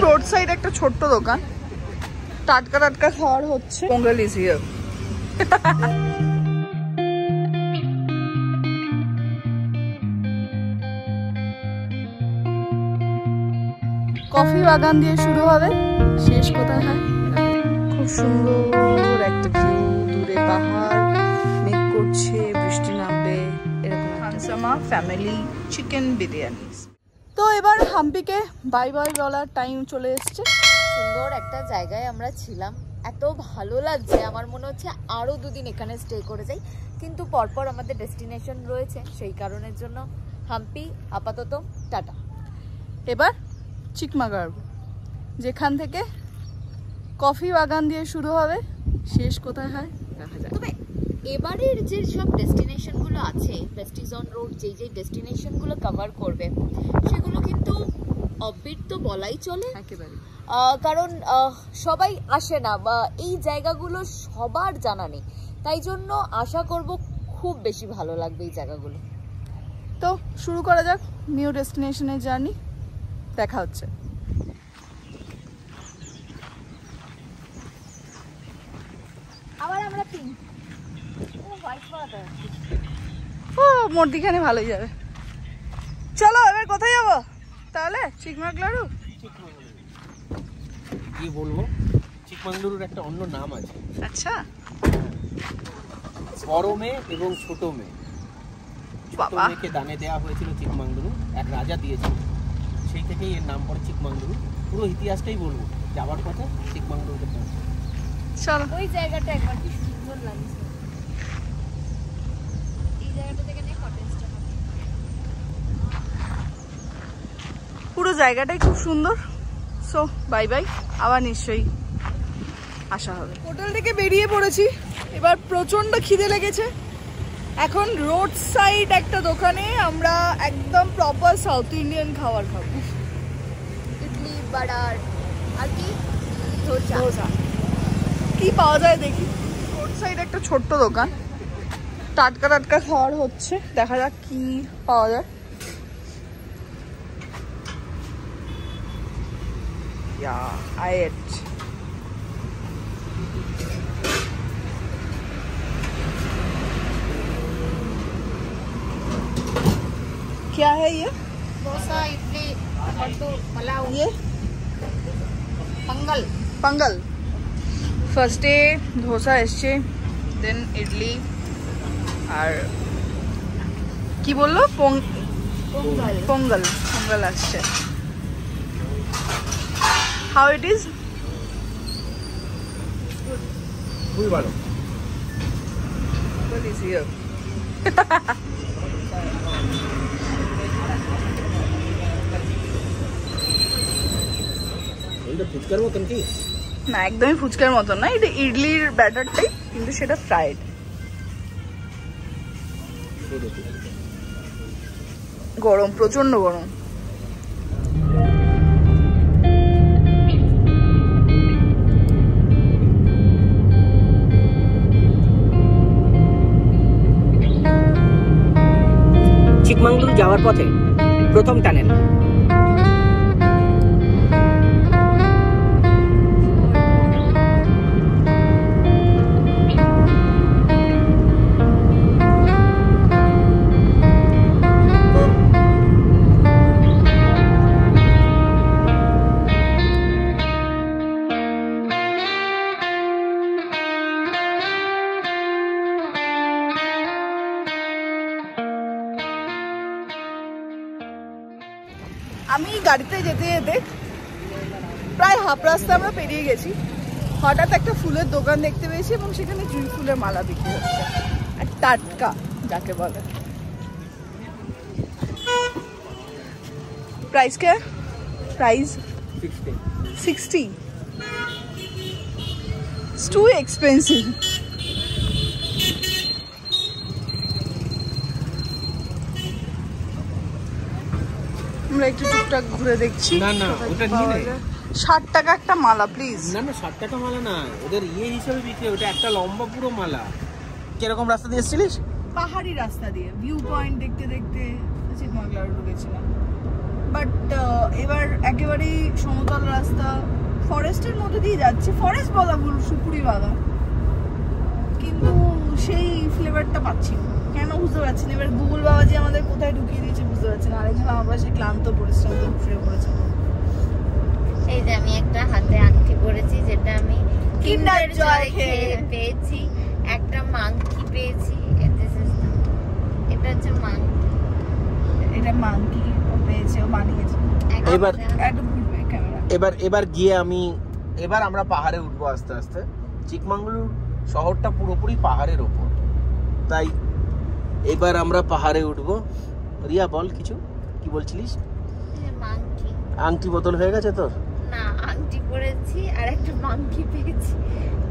Road side একটা ছোট্ট দোকান, টাটকা টাটকা খাওয়ার হচ্ছে। Pongal is here. কফি বাগান দিয়ে শুরু হবে, শেষ কোথায় হয়? খুব সুন্দর একটা ভিউ, দূরে পাহাড়, মেঘ করছে, বৃষ্টি নামবে, এরকম হানসামা ফ্যামিলি চিকেন বিরিয়ানি। তো এবার হাম্পিকে বাই বাই বলার টাইম চলে এসছে। সুন্দর একটা জায়গায় আমরা ছিলাম, এত ভালো লাগছে, আমার মনে হচ্ছে আরো দুদিন এখানে স্টে করে যাই, কিন্তু পরপর আমাদের ডেস্টিনেশন রয়েছে, সেই কারণের জন্য হাম্পি আপাতত টাটা। এবার চিকমাগার, যেখান থেকে কফি বাগান দিয়ে শুরু হবে, শেষ কোথায় হয় দেখা যায়। তবে এবারের যে সব ডেস্টিনেশনগুলো আছে, প্রেস্টিজন রোড যেই যেই ডেস্টিনেশনগুলো কভার করবে সেগুলো কিন্তু অফবিট তো বলাই চলে একেবারে, কারণ সবাই আসে না বা এই জায়গাগুলো সবার জানা নেই, তাই জন্য আশা করব খুব বেশি ভালো লাগবে এই জায়গাগুলো। তো শুরু করা যাক নিউ ডেস্টিনেশনের জার্নি, দেখা হচ্ছে। আবার আমরা পিঙ্ক হোয়াইট করাটা ও মর্দিখানে ভালোই যাবে। চলো এবার কোথায় যাবো তাহলে? চিকমাগলুরু। কি বলবো, চিকমাগলুরুর একটা অন্য নাম আছে। আচ্ছা, বড় মেয়ে এবং ছোট মেয়ে, ছোট বাবা মেয়েকে দানে দেওয়া হয়েছিল চিকমাগলুরু, এক রাজা দিয়েছিল, সেই থেকেই এর নাম পড়ে চিকমাগলুরু। পুরো ইতিহাসটাই বলবো, যাওয়ার পথে চিকমাগলুরুতে পৌঁছে। চলো। ওই জায়গাটা একবার কি সুন্দর লাগছে, এই জায়গাটা থেকে নেই কটেজটা, পুরো জায়গাটাই খুব সুন্দর। সো বাই বাই, আবার নিশ্চয়ই আসা হবে। হোটেল থেকে বেরিয়ে পড়েছি, এবার প্রচন্ড খিদে লেগেছে। এখন রোড সাইড একটা দোকানে আমরা একদম প্রপার সাউথ ইন্ডিয়ান খাবার খাবো। ইডলি বাড়ার আর কি ধোসা কি পাওয়া যায় দেখি। রোড সাইড একটা ছোট্ট দোকান, টাটকা টাটকা খাওয়ার হচ্ছে, দেখা যাক কি পাওয়া যায়। I ate. क्या है ये? डोसा इडली लड्डू पुलाव ये पंगल पंगल। ফার্স্ট ডে ধোসা এসছে, দেন ইডলি, আর কি বললো पोंगल পোঙ্গল। পোঙ্গল আসছে। How it is? খুবই ভালো। What is here? এটা ফুচকার মতন কি? না, একদমই ফুচকার মতন না, এটা ইডলির ব্যাটারটাই, কিন্তু সেটা ফ্রাইড। গরম, প্রচন্ড গরম। চিকমাগলুরু যাওয়ার পথে প্রথম টানেল। আমি গাড়িতে যেতে যেতে প্রায় হাফ রাস্তা আমরা পেরিয়ে গেছি, হঠাৎ একটা ফুলের দোকান দেখতে পেয়েছি এবং সেখানে জুঁই ফুলের মালা বিক্রি হচ্ছে, আর টাটকা যাকে বলে। Price K? Price 60। It's too expensive. আমরা একটু টুকটাক ঘুরে দেখছি। না না, ওটা নিয়ে নে। 60 টাকা একটা মালা প্লিজ। না না, 60 টাকা মালা না, ওদের ইয়ে হিসেবে বিক্রি, ওটা একটা লম্বা পুরো মালা। কিরকম রাস্তা দিয়ে এসেছিলিস? পাহাড়ি রাস্তা দিয়ে, ভিউ পয়েন্ট দেখতে দেখতে চিকমাগলুরু ঢুকেছিলাম। বাট এবার একেবারেই সমতল রাস্তা, ফরেস্টের মধ্যে দিয়ে যাচ্ছে, ফরেস্ট বলা ভুল, সুপুরি বাগান, কিন্তু সেই ফ্লেভারটা পাচ্ছি না, কেন বুঝতে পারছি না। এবার গুগল বাবাজি আমাদের কোথায় ঢুকিয়ে দিয়েছে বুঝতে পারছি না। আরেকজন আমার পাশে ক্লান্ত পরিশ্রম শুয়ে পড়েছে। এই যে আমি একটা হাতে আংটি পরেছি, যেটা আমি কিন্ডার জয় পেয়েছি। একটা মাংকি পেয়েছি, এটা হচ্ছে মাংকি, এটা মাংকি পেয়েছে, ও বানিয়েছে। এবার গিয়ে এবার আমরা পাহাড়ে উঠবো আস্তে আস্তে। চিকমাঙ্গলুর শহরটা পুরোপুরি পাহাড়ের ওপর, তাই এবার আমরা পাহাড়ে উঠবো। রিয়া বল কিছু, কি বলছিলিস? মাংকি আংটি বোতল হয়ে গেছে তোর? না, আংটি পরেছি আর একটা মাংকি পেয়েছি।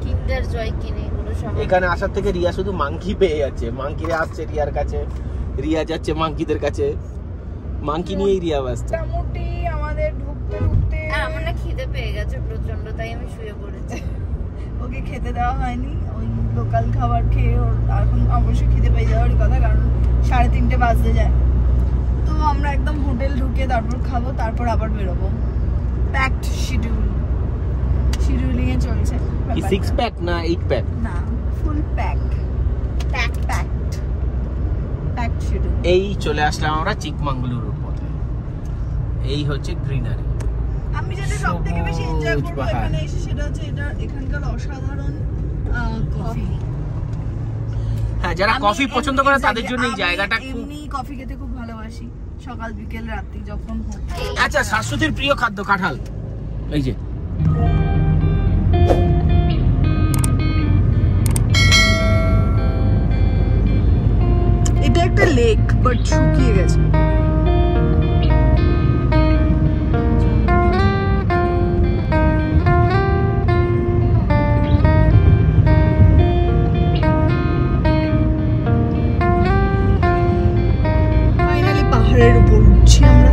কিন্ডার জয় কিনে এগুলো সব। এখানে আসার থেকে রিয়া শুধু মাংকি পেয়ে যাচ্ছে, মাংকিরা আসছে রিয়ার কাছে, রিয়া যাচ্ছে মাংকিদের কাছে, মাংকি নিয়েই রিয়া ব্যস্ত। মোটামুটি আমাদের ঢুকতে ঢুকতে আমার না খিদে পেয়ে গেছে প্রচন্ড, তাই আমি শুয়ে পড়েছি। ওকে খেতে দেওয়া হয়নি, ওই লোকাল খাবার খেয়ে ওর এখন অবশ্যই খিদে পেয়ে যাওয়ারই কথা, কারণ 3:30 বাজতে যায়। তো আমরা একদম হোটেল ঢুকে তারপর খাবো, তারপর আবার বেরোবো। প্যাকড শিডিউলিং এ চলছে। কি 6 প্যাক না 8 প্যাক? না, ফুল প্যাকড শিডিউল। এই চলে আসলাম আমরা চিকমাঙ্গলুর উপরে। এই হচ্ছে গ্রিনারি। আমি যেটা সবথেকে বেশি এনজয় করব এখানে এসে সেটা হচ্ছে এখানকার অসাধারণ কফি। হ্যাঁ, যারা কফি পছন্দ করে তাদের জন্য এই জায়গাটা খুব। এমনি কফি খেতে খুব ভালোবাসি, সকাল বিকেল রাত্রি যখন হোক। আচ্ছা, শাশ্বতীর প্রিয় খাদ্য কাঁঠাল। এই যে এটা একটা লেক, বাট শুকিয়ে গেছে। ফাইনালি পাহাড়ের উপর উঠছি আমরা,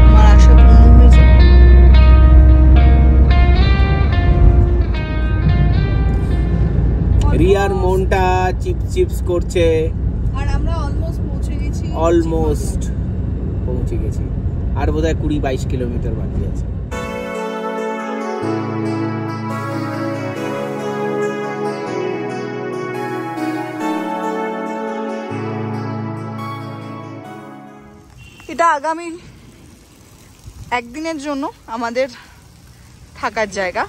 আমার আশা পূর্ণ হয়েছে। রিয়ার মনটা চিপস করছে। আর আমরা অলমোস্ট পৌঁছে গেছি, আর বোধহয় 20-22 কিলোমিটার বাকি আছে। এটা আগামী একদিনের জন্য আমাদের থাকার জায়গা,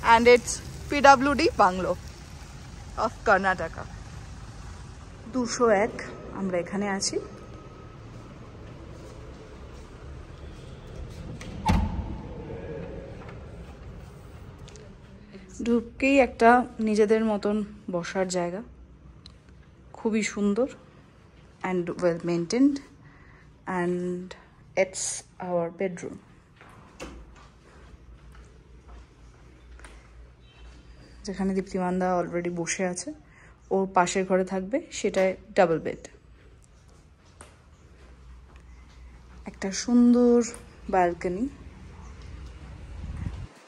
and it's PWD bungalow of Karnataka. 201 আমরা এখানে আছি। ঢুককেই একটা নিজেদের মতন বসার জায়গা, খুবই সুন্দর and well maintained, and it's hour bedroom. যেখানে দীপ্তিমানদা অলরেডি বসে আছে, ওর পাশের ঘরে থাকবে, সেটায় ডাবল বেড। একটা সুন্দর ব্যালকনি,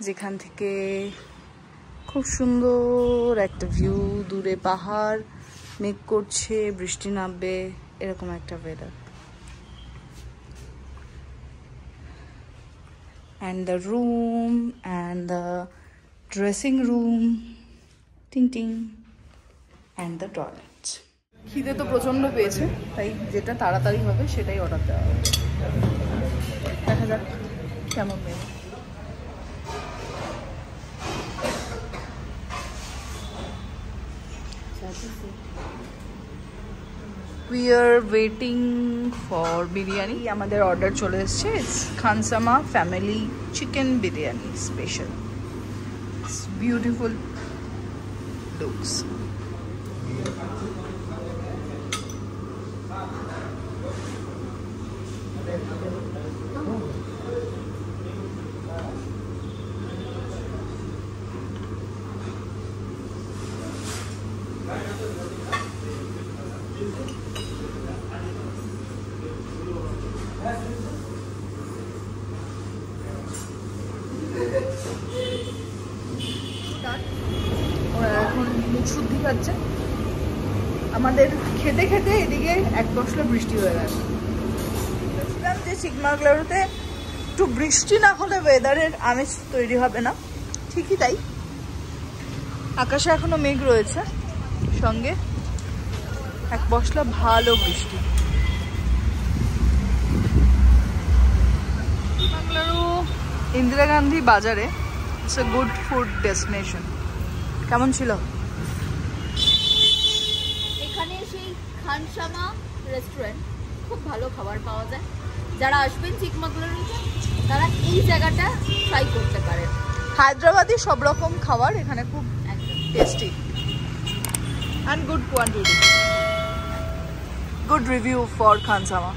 যেখান থেকে খুব সুন্দর একটা ভিউ, দূরে পাহাড়, মেঘ করছে, বৃষ্টি নামবে, এরকম একটা weather. And the room and the dressing room, ting ting, and the toilet. খিদে তো প্রচন্ড পেয়েছে, তাই যেটা তাড়াতাড়ি হবে সেটাই অর্ডার দেওয়া হবে। দেখা যাক কেমন menu. We are waiting for biryani. আমাদের অর্ডার চলে এসেছে। It's Khansama family chicken biryani special. It's beautiful looks. ওরা এখন মুখ শুদ্ধি খাচ্ছে। আমাদের খেতে খেতে এদিকে এক পশলা বৃষ্টি হয়ে গেছে। যে যে চিকমাগলারুতে একটু বৃষ্টি না হলে ওয়েদারের আমেজ তৈরি হবে না, ঠিকই তাই। আকাশে এখনো মেঘ রয়েছে, সঙ্গে এক পশলা ভালো বৃষ্টি। চিকমাগলারু ইন্দিরা গান্ধী বাজারে it's a good food destination. কেমন ছিল? এখানে সেই খানসামা রেস্টুরেন্ট, খুব ভালো খাবার পাওয়া যায়। যারা আসবেন চিকমাগলারুতে তারা এই জায়গাটা ট্রাই করতে পারেন। হায়দ্রাবাদি সব রকম খাবার এখানে খুব একদম tasty and good quantity. Good review for Khansama.